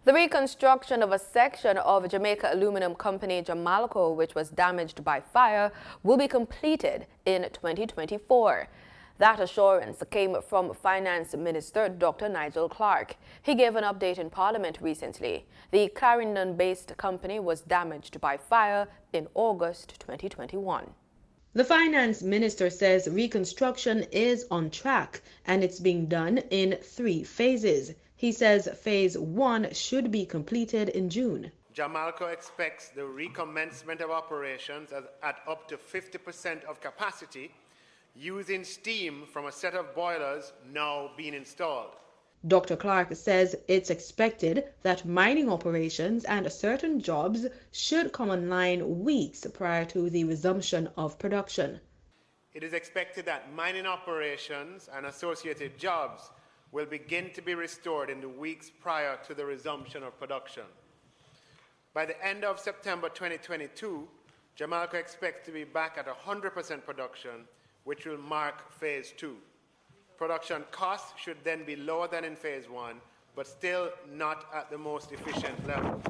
The reconstruction of a section of Jamaica aluminum company JAMALCO, which was damaged by fire, will be completed in 2024. That assurance came from Finance Minister Dr. Nigel Clark. He gave an update in Parliament recently. The Clarendon-based company was damaged by fire in August 2021. The finance minister says reconstruction is on track and it's being done in 3 phases. He says phase 1 should be completed in June. JAMALCO expects the recommencement of operations at up to 50% of capacity using steam from a set of boilers now being installed. Dr. Clark says it's expected that mining operations and certain jobs should come online weeks prior to the resumption of production. It is expected that mining operations and associated jobs will begin to be restored in the weeks prior to the resumption of production. By the end of September 2022, JAMALCO expects to be back at 100% production, which will mark phase 2. Production costs should then be lower than in phase 1, but still not at the most efficient level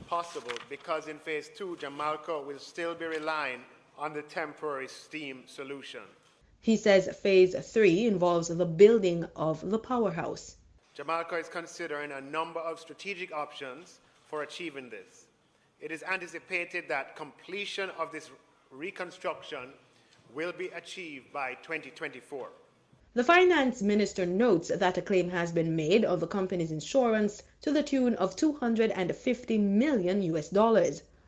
possible, because in phase 2, JAMALCO will still be relying on the temporary steam solution. He says phase 3 involves the building of the powerhouse. JAMALCO is considering a number of strategic options for achieving this. It is anticipated that completion of this reconstruction will be achieved by 2024. The finance minister notes that a claim has been made of the company's insurance to the tune of $250 million.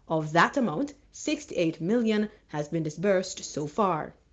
Of that amount, $68 million has been disbursed so far.